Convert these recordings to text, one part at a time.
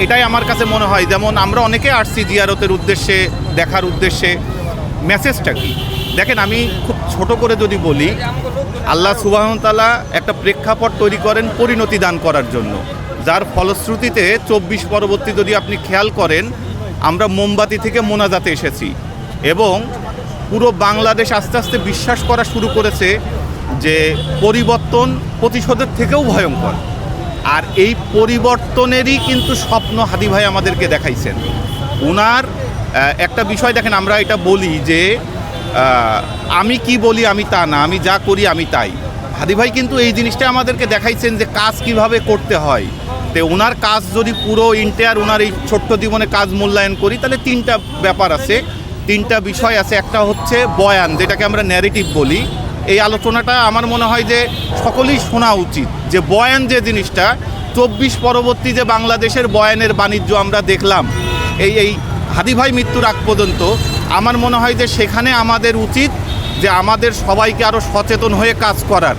এটাই আমার কাছে মনে হয়। যেমন আমরা অনেকে আসছি জিয়ারতের উদ্দেশ্যে, দেখার উদ্দেশ্যে, মেসেজটা কি দেখেন। আমি খুব ছোট করে যদি বলি, আল্লাহ সুবহানাহু ওয়া তাআলা একটা প্রেক্ষাপট তৈরি করেন পরিণতি দান করার জন্য, যার ফলশ্রুতিতে 24 পরবর্তী যদি আপনি খেয়াল করেন, আমরা মোমবাতি থেকে মোনাজাতে এসেছি এবং পুরো বাংলাদেশ আস্তে আস্তে বিশ্বাস করা শুরু করেছে যে পরিবর্তন প্রতিশোধের থেকেও ভয়ঙ্কর। আর এই পরিবর্তনেরই কিন্তু স্বপ্ন হাদি ভাই আমাদেরকে দেখাইছেন। ওনার একটা বিষয় দেখেন, আমরা এটা বলি যে আমি কি বলি আমি তা না, আমি যা করি আমি তাই। হাদি ভাই কিন্তু এই জিনিসটা আমাদেরকে দেখাইছেন যে কাজ কিভাবে করতে হয়। তো ওনার কাজ যদি পুরো ইন্টায়ার ওনার এই ছোট্ট জীবনে কাজ মূল্যায়ন করি, তাহলে তিনটা ব্যাপার আছে, তিনটা বিষয় আছে। একটা হচ্ছে বয়ান, যেটাকে আমরা ন্যারেটিভ বলি। এই আলোচনাটা আমার মনে হয় যে সকলেই শোনা উচিত, যে বয়ান যে জিনিসটা 24 পরবর্তী যে বাংলাদেশের বয়ানের বাণিজ্য আমরা দেখলাম এই হাদি ভাই মৃত্যুর আগ পর্যন্ত, আমার মনে হয় যে সেখানে আমাদের উচিত যে আমাদের সবাইকে আরও সচেতন হয়ে কাজ করার।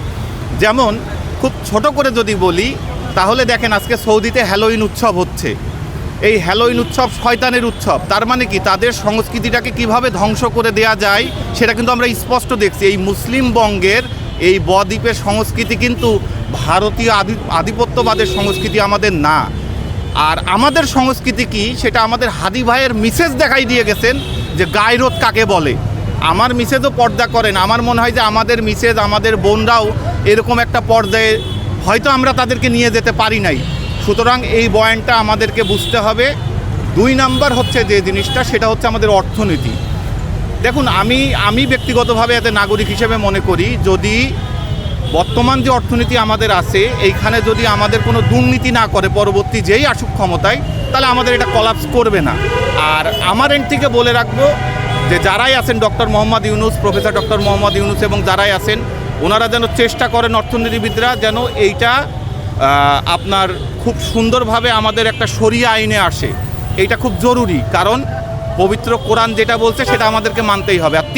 যেমন খুব ছোট করে যদি বলি, তাহলে দেখেন আজকে সৌদিতে হ্যালোইন উৎসব হচ্ছে। এই হ্যালোইন উৎসব শয়তানের উৎসব। তার মানে কি, তাদের সংস্কৃতিটাকে কিভাবে ধ্বংস করে দেয়া যায় সেটা কিন্তু আমরা স্পষ্ট দেখছি। এই মুসলিম বঙ্গের এই বদ্বীপের সংস্কৃতি কিন্তু ভারতীয় আধিপত্যবাদের সংস্কৃতি আমাদের না। আর আমাদের সংস্কৃতি কি, সেটা আমাদের হাদি ভাইয়ের মিসেজ দেখাই দিয়ে গেছেন যে গায়রত কাকে বলে। আমার মিসেজও পর্দা করেন। আমার মনে হয় যে আমাদের মিসেজ, আমাদের বোনরাও এরকম একটা পর্যায়ে হয়তো আমরা তাদেরকে নিয়ে যেতে পারি নাই। সুতরাং এই বয়ানটা আমাদেরকে বুঝতে হবে। 2 নাম্বার হচ্ছে যে জিনিসটা, সেটা হচ্ছে আমাদের অর্থনীতি। দেখুন, আমি ব্যক্তিগতভাবে এতে নাগরিক হিসেবে মনে করি, যদি বর্তমান যে অর্থনীতি আমাদের আছে, এইখানে যদি আমাদের কোনো দুর্নীতি না করে পরবর্তী যেই আসুক ক্ষমতায়, তাহলে আমাদের এটা কলাপস করবে না। আর আমার এন্ড থেকে বলে রাখবো যে যারাই আছেন, doctor Mohammad Yunus, professor doctor Mohammad Yunus এবং যারাই আছেন, ওনারা যেন চেষ্টা করেন, অর্থনীতিবিদরা যেন এইটা আপনার খুব সুন্দরভাবে আমাদের একটা শরিয়া আইনে আসে। এইটা খুব জরুরি, কারণ পবিত্র কোরআন যেটা বলছে সেটা আমাদেরকে মানতেই হবে। আর